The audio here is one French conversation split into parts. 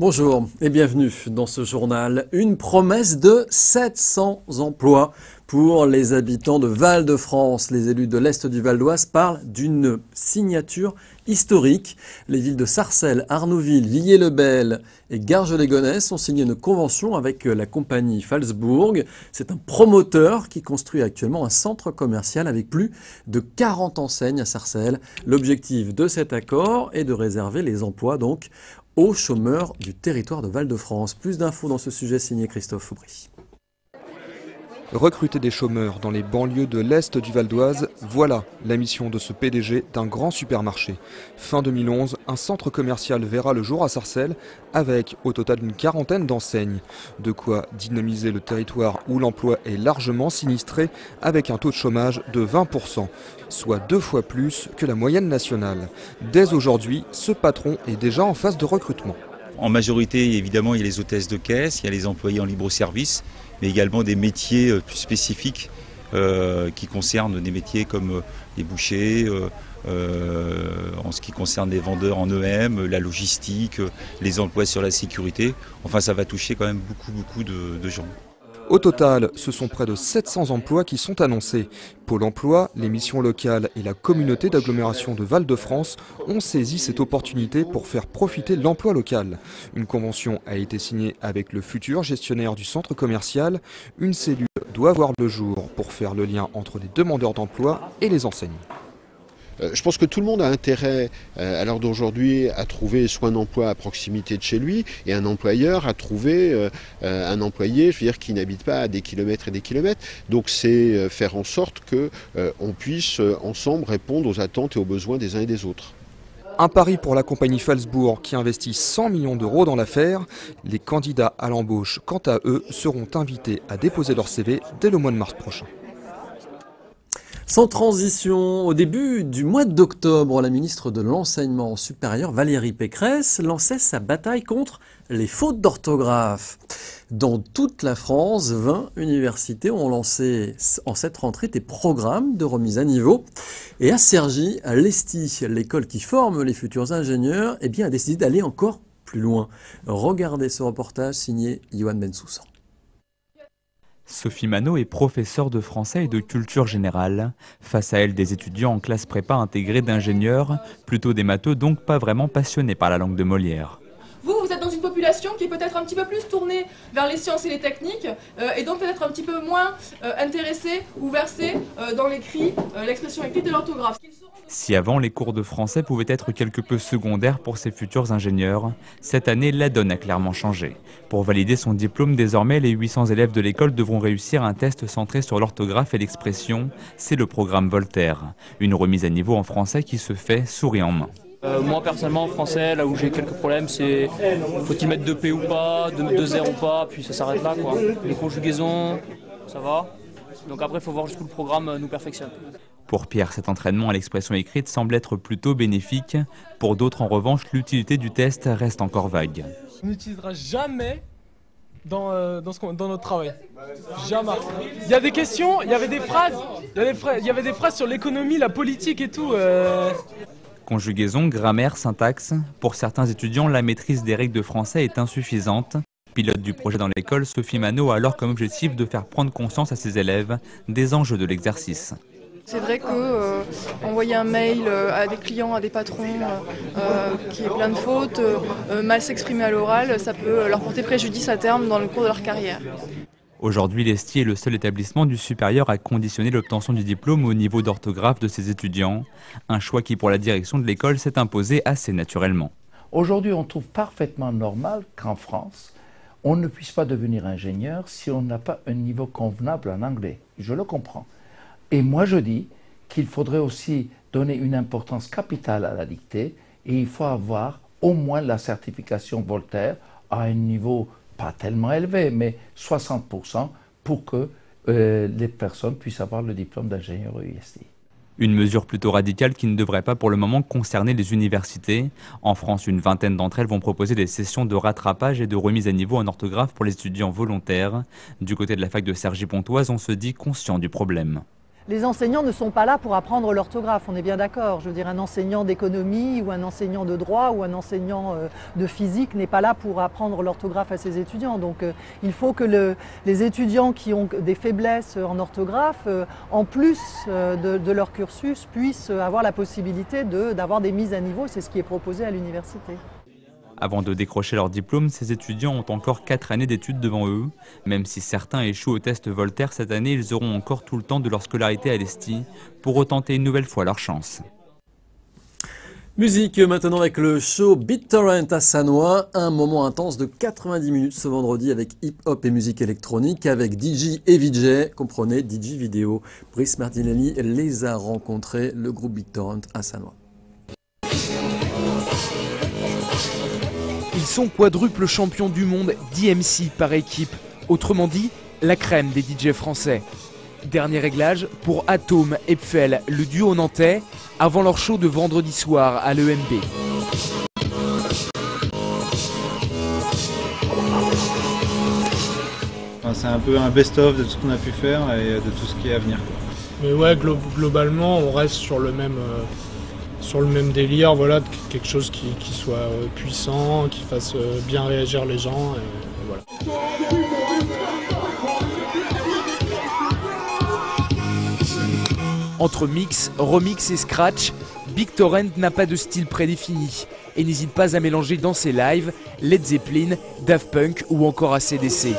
Bonjour et bienvenue dans ce journal. Une promesse de 700 emplois pour les habitants de Val-de-France. Les élus de l'Est du Val d'Oise parlent d'une signature historique. Les villes de Sarcelles, Arnouville, Villiers-le-Bel et Garges-les-Gonesse ont signé une convention avec la compagnie Phalsbourg. C'est un promoteur qui construit actuellement un centre commercial avec plus de 40 enseignes à Sarcelles. L'objectif de cet accord est de réserver les emplois donc aux chômeurs du territoire de Val-de-France. Plus d'infos dans ce sujet signé Christophe Faubry. Recruter des chômeurs dans les banlieues de l'Est du Val d'Oise, voilà la mission de ce PDG d'un grand supermarché. Fin 2011, un centre commercial verra le jour à Sarcelles avec au total une quarantaine d'enseignes. De quoi dynamiser le territoire où l'emploi est largement sinistré avec un taux de chômage de 20%, soit 2 fois plus que la moyenne nationale. Dès aujourd'hui, ce patron est déjà en phase de recrutement. En majorité, évidemment, il y a les hôtesses de caisse, il y a les employés en libre-service, mais également des métiers plus spécifiques qui concernent des métiers comme les bouchers, en ce qui concerne les vendeurs en EM, la logistique, les emplois sur la sécurité. Enfin, ça va toucher quand même beaucoup de gens. Au total, ce sont près de 700 emplois qui sont annoncés. Pôle emploi, les missions locales et la communauté d'agglomération de Val-de-France ont saisi cette opportunité pour faire profiter l'emploi local. Une convention a été signée avec le futur gestionnaire du centre commercial. Une cellule doit voir le jour pour faire le lien entre les demandeurs d'emploi et les enseignes. Je pense que tout le monde a intérêt, à l'heure d'aujourd'hui, à trouver soit un emploi à proximité de chez lui et un employeur à trouver un employé, je veux dire, qui n'habite pas à des kilomètres et des kilomètres. Donc c'est faire en sorte qu'on puisse ensemble répondre aux attentes et aux besoins des uns et des autres. Un pari pour la compagnie Phalsbourg qui investit 100 millions d'euros dans l'affaire. Les candidats à l'embauche, quant à eux, seront invités à déposer leur CV dès le mois de mars prochain. Sans transition, au début du mois d'octobre, la ministre de l'Enseignement supérieur, Valérie Pécresse, lançait sa bataille contre les fautes d'orthographe. Dans toute la France, 20 universités ont lancé en cette rentrée des programmes de remise à niveau. Et à Cergy, à l'ESTI, l'école qui forme les futurs ingénieurs, a décidé d'aller encore plus loin. Regardez ce reportage signé Yoann Bensoussan. Sophie Manot est professeure de français et de culture générale. Face à elle, des étudiants en classe prépa intégrés d'ingénieurs, plutôt des matheux, donc pas vraiment passionnés par la langue de Molière. Vous êtes dans une population qui est peut-être un petit peu plus tournée vers les sciences et les techniques, et donc peut-être un petit peu moins intéressée ou versée dans l'écrit, l'expression écrite et l'orthographe. Si avant, les cours de français pouvaient être quelque peu secondaires pour ces futurs ingénieurs, cette année, la donne a clairement changé. Pour valider son diplôme, désormais, les 800 élèves de l'école devront réussir un test centré sur l'orthographe et l'expression. C'est le programme Voltaire, une remise à niveau en français qui se fait souris en main. Moi personnellement en français, là où j'ai quelques problèmes, c'est faut-il mettre 2 P ou pas, 2 R ou pas, puis ça s'arrête là quoi. Les conjugaisons, ça va. Donc après il faut voir jusqu'où le programme nous perfectionne. Pour Pierre, cet entraînement à l'expression écrite semble être plutôt bénéfique. Pour d'autres en revanche, l'utilité du test reste encore vague. On n'utilisera jamais dans notre travail. Jamais. Il y a des questions, il y avait des phrases, il y avait des phrases sur l'économie, la politique et tout. Conjugaison, grammaire, syntaxe. Pour certains étudiants, la maîtrise des règles de français est insuffisante. Pilote du projet dans l'école, Sophie Manot a alors comme objectif de faire prendre conscience à ses élèves des enjeux de l'exercice. C'est vrai que envoyer un mail à des clients, à des patrons qui est plein de fautes, mal s'exprimer à l'oral, ça peut leur porter préjudice à terme dans le cours de leur carrière. Aujourd'hui, l'ESTI est le seul établissement du supérieur à conditionner l'obtention du diplôme au niveau d'orthographe de ses étudiants. Un choix qui, pour la direction de l'école, s'est imposé assez naturellement. Aujourd'hui, on trouve parfaitement normal qu'en France, on ne puisse pas devenir ingénieur si on n'a pas un niveau convenable en anglais. Je le comprends. Et moi, je dis qu'il faudrait aussi donner une importance capitale à la dictée et il faut avoir au moins la certification Voltaire à un niveau pas tellement élevé, mais 60% pour que les personnes puissent avoir le diplôme d'ingénieur EISTI. Une mesure plutôt radicale qui ne devrait pas pour le moment concerner les universités. En France, une vingtaine d'entre elles vont proposer des sessions de rattrapage et de remise à niveau en orthographe pour les étudiants volontaires. Du côté de la fac de Cergy-Pontoise, on se dit conscient du problème. Les enseignants ne sont pas là pour apprendre l'orthographe, on est bien d'accord. Je veux dire, un enseignant d'économie ou un enseignant de droit ou un enseignant de physique n'est pas là pour apprendre l'orthographe à ses étudiants. Donc il faut que les étudiants qui ont des faiblesses en orthographe, en plus de leur cursus, puissent avoir la possibilité d'avoir des mises à niveau. C'est ce qui est proposé à l'université. Avant de décrocher leur diplôme, ces étudiants ont encore 4 années d'études devant eux. Même si certains échouent au test Voltaire cette année, ils auront encore tout le temps de leur scolarité à l'ESTI pour retenter une nouvelle fois leur chance. Musique maintenant avec le show BitTorrent à Sannois, un moment intense de 90 minutes ce vendredi avec hip-hop et musique électronique avec DJ et VJ, comprenez DJ vidéo. Brice Martinelli les a rencontrés, le groupe BitTorrent à Sannois. Ils sont quadruples champions du monde d'IMC par équipe, autrement dit, la crème des DJ français. Dernier réglage pour Atome et Pfel, le duo nantais, avant leur show de vendredi soir à l'EMB. Enfin, c'est un peu un best-of de tout ce qu'on a pu faire et de tout ce qui est à venir, quoi. Mais ouais, globalement, on reste sur le même délire, voilà, quelque chose qui soit puissant, qui fasse bien réagir les gens, et voilà. Entre mix, remix et scratch, BitTorrent n'a pas de style prédéfini et n'hésite pas à mélanger dans ses lives Led Zeppelin, Daft Punk ou encore AC/DC.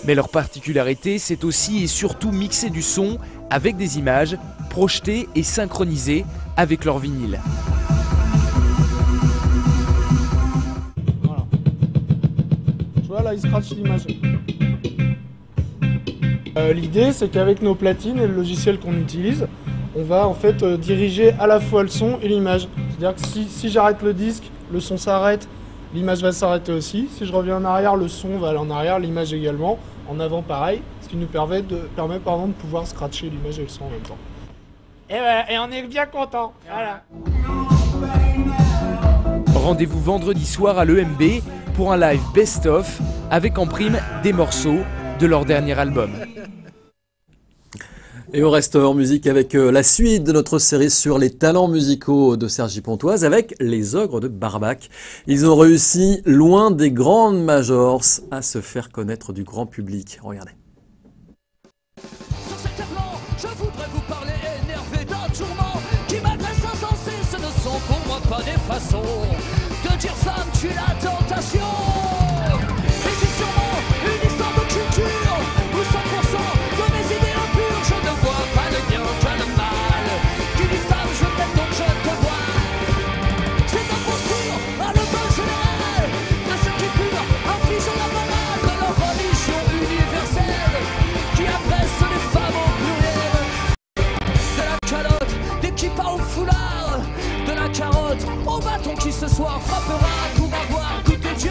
Mais leur particularité, c'est aussi et surtout mixer du son avec des images, projetées et synchronisées avec leur vinyle. Voilà. Tu vois là, il scratch l'image. L'idée, c'est qu'avec nos platines et le logiciel qu'on utilise, on va en fait diriger à la fois le son et l'image. C'est-à-dire que si j'arrête le disque, le son s'arrête, l'image va s'arrêter aussi. Si je reviens en arrière, le son va aller en arrière, l'image également. En avant, pareil, ce qui nous permet de pouvoir scratcher l'image et le son en même temps. Et voilà, et on est bien content. Voilà. Rendez-vous vendredi soir à l'EMB pour un live best-of avec en prime des morceaux de leur dernier album. Et on reste en musique avec la suite de notre série sur les talents musicaux de Cergy-Pontoise avec les Ogres de Barbac. Ils ont réussi, loin des grandes majors, à se faire connaître du grand public. Regardez. Sur cet air blanc, je voudrais vous parler énervé d'un tourment qui m'agresse insensé. Ce ne sont pour moi pas des façons de dire femme, tu es la tentation. Et c'est sûrement une histoire de culture où 100% de mes idées impures, je ne vois pas le bien que le mal. Qui dit femme, je t'aime donc je te vois. C'est un posture à le bon général de ceux qui purent infliger la morale de leur religion universelle qui abaisse les femmes au pluriel. De la calotte, des kippas au foulard, de la carotte au bâton qui ce soir frappera pour avoir goûté Dieu.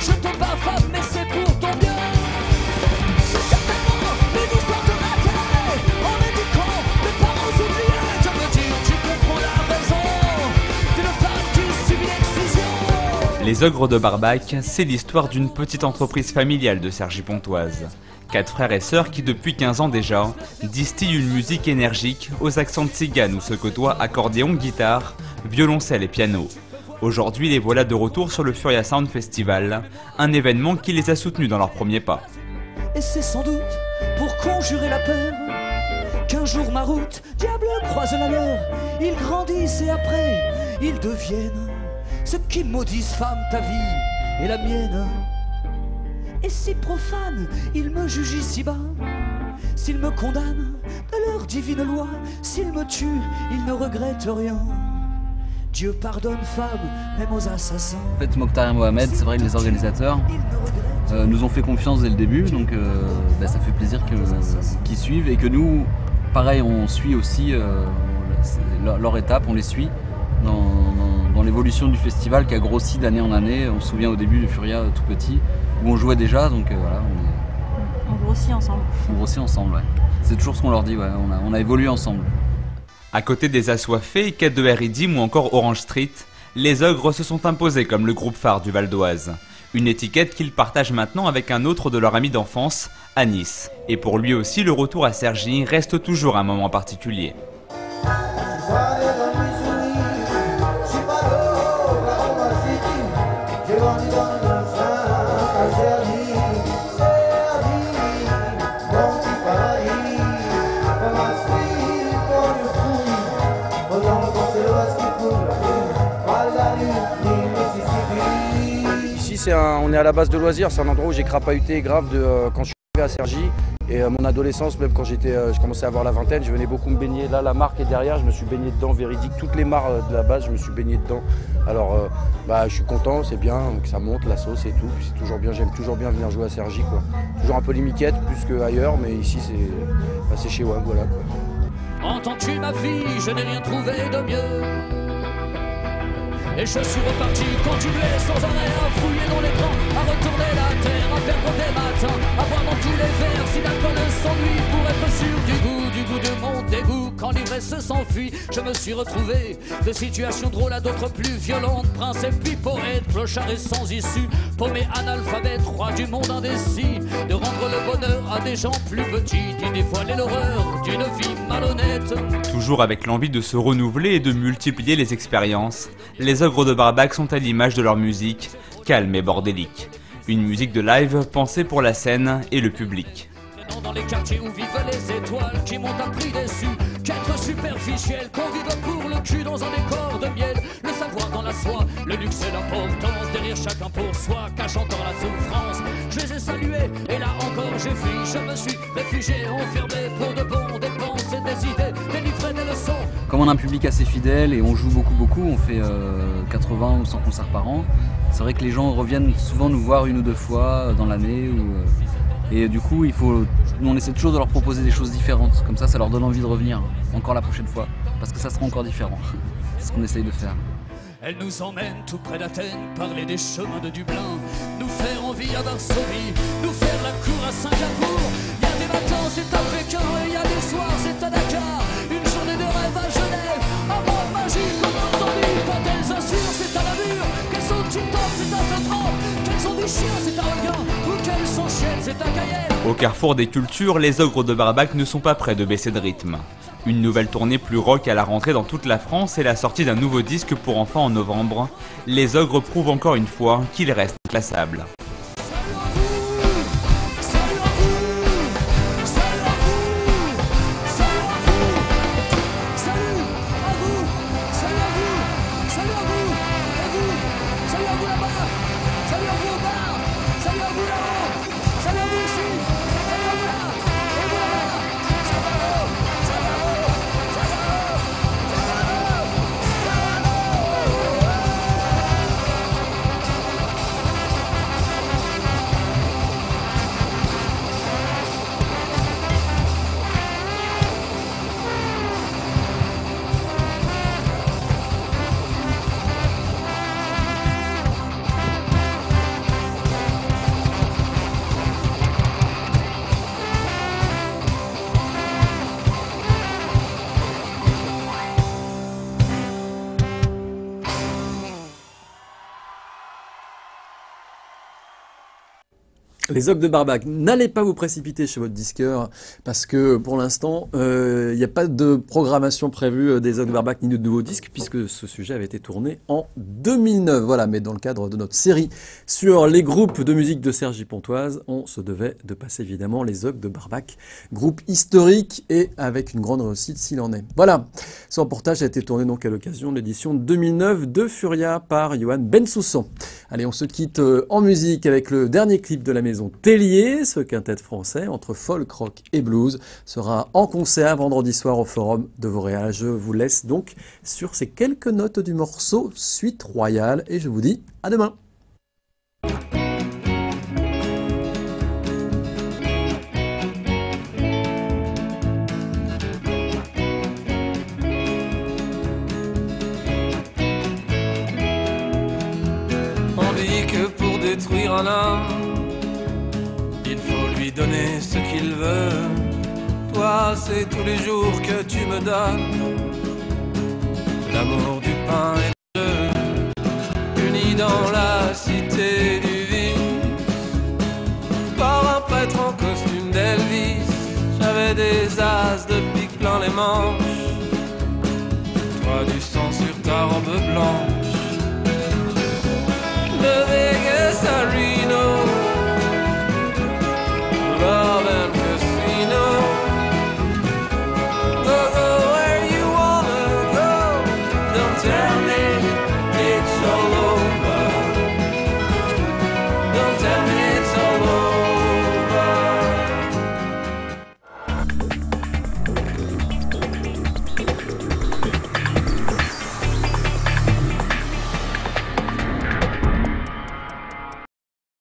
Je te bats femme, mais c'est pour ton bien. C'est certainement une histoire de raté en éduquant mes parents oubliés. Je me dis, tu comprends la raison d'une femme qui subit l'excision. Les Ogres de Barbac, c'est l'histoire d'une petite entreprise familiale de Cergy-Pontoise. 4 frères et sœurs qui, depuis 15 ans déjà, distillent une musique énergique aux accents tziganes où se côtoient accordéon, guitare, violoncelle et piano. Aujourd'hui, les voilà de retour sur le Furia Sound Festival, un événement qui les a soutenus dans leurs premiers pas. Et c'est sans doute pour conjurer la peur qu'un jour ma route, diable croise la leur. Ils grandissent et après, ils deviennent ce qui maudissent femme ta vie et la mienne. Et si profane, ils me jugent ici-bas. S'ils me condamnent de leur divine loi, s'ils me tuent, ils ne regrettent rien. Dieu pardonne femme, même aux assassins. En fait, Mokhtar et Mohamed, c'est vrai que les organisateurs nous ont fait confiance dès le début, donc ça fait plaisir qu'ils suivent et que nous, pareil, on suit aussi leur étape, on les suit dans l'évolution du festival qui a grossi d'année en année. On se souvient au début du Furia tout petit, où on jouait déjà, donc voilà. On grossit ensemble. On grossit ensemble, ouais. C'est toujours ce qu'on leur dit, ouais. On a évolué ensemble. À côté des Assoiffés, K2R Idim ou encore Orange Street, les Ogres se sont imposés comme le groupe phare du Val d'Oise. Une étiquette qu'il partage maintenant avec un autre de leur ami d'enfance, Anis. Et pour lui aussi, le retour à Cergy reste toujours un moment particulier. On est à la base de loisirs, c'est un endroit où j'ai crapahuté grave quand je suis arrivé à Cergy. Et mon adolescence, même quand je commençais à avoir la vingtaine, je venais beaucoup me baigner. Là, la mare qui est derrière, je me suis baigné dedans, véridique. Toutes les mares de la base, je me suis baigné dedans. Alors, je suis content, c'est bien que ça monte, la sauce et tout. C'est toujours bien, j'aime toujours bien venir jouer à Cergy, quoi. Toujours un peu les miquettes, plus qu'ailleurs, mais ici, c'est chez WAM, voilà, quoi. Entends-tu ma fille, je n'ai rien trouvé de mieux. Et je suis reparti continuer sans arrêt à fouiller dans l'écran, à retourner la terre, à perdre des matins, à boire dans tous les verres, si l'alcool s'ennuie, pour être sûr du goût de mon dégoût. Quand l'ivresse s'enfuit, je me suis retrouvé de situations drôles à d'autres plus violentes. Prince et puis poète, clochard et sans issue, paumé analphabète, roi du monde indécis, de rendre le bonheur à des gens plus petits, d'y dévoiler l'horreur d'une vie malhonnête. Toujours avec l'envie de se renouveler et de multiplier les expériences, les Ogres de Barbac sont à l'image de leur musique, calme et bordélique. Une musique de live pensée pour la scène et le public. Dans les quartiers où vivent les étoiles qui montent à prix déçu, qu'être superficiel, qu'on vive pour le cul dans un décor de miel, le savoir dans la soie, le luxe et l'importance, derrière chacun pour soi, cache encore la souffrance. Je les ai salués et là encore j'ai fui, je me suis réfugié, enfermé pour de bon, des pensées, des idées, délivré des leçons. Comme on a un public assez fidèle et on joue beaucoup, on fait 80 ou 100 concerts par an, c'est vrai que les gens reviennent souvent nous voir une ou deux fois dans l'année. Et du coup, on essaie toujours de leur proposer des choses différentes. Comme ça leur donne envie de revenir encore la prochaine fois. Parce que ça sera encore différent. C'est ce qu'on essaye de faire. Elle nous emmène tout près d'Athènes, parler des chemins de Dublin, nous faire envie à Varsovie, nous faire la cour à Singapour. Il y a des matins, c'est à Pékin, et il y a des soirs, c'est à Dakar. Une journée de rêve à Genève, un monde magique comme nos envies. Quand elles assurent, c'est à la mur. Qu'elles sont tip-top, c'est à Saint-Tran. Qu'elles sont des chiens, c'est à Requin. Ou qu'elles sont chiennes, c'est à Cayenne. Au carrefour des cultures, les Ogres de Barbac ne sont pas près de baisser de rythme. Une nouvelle tournée plus rock à la rentrée dans toute la France et la sortie d'un nouveau disque pour enfants en novembre. Les Ogres prouvent encore une fois qu'ils restent inclassables. Les Ogres de Barbac, n'allez pas vous précipiter chez votre disqueur parce que pour l'instant, il n'y a pas de programmation prévue des Ogres de Barbac ni de nouveaux disques puisque ce sujet avait été tourné en 2009. Voilà, mais dans le cadre de notre série sur les groupes de musique de Cergy-Pontoise, on se devait de passer évidemment les Ogres de Barbac, groupe historique et avec une grande réussite s'il en est. Voilà, ce reportage a été tourné donc à l'occasion de l'édition 2009 de Furia par Johan Bensoussan. Allez, on se quitte en musique avec le dernier clip de la maison Tellier. Ce quintet français entre folk, rock et blues sera en concert vendredi soir au Forum de Vauréal. Je vous laisse donc sur ces quelques notes du morceau Suite Royale et je vous dis à demain. On dit que pour détruire un homme, il faut lui donner ce qu'il veut. Toi, c'est tous les jours que tu me donnes l'amour du pain et de l'œuf, unis dans la cité du vide. des as de pique plein les manches. Toi du sang sur ta robe blanche.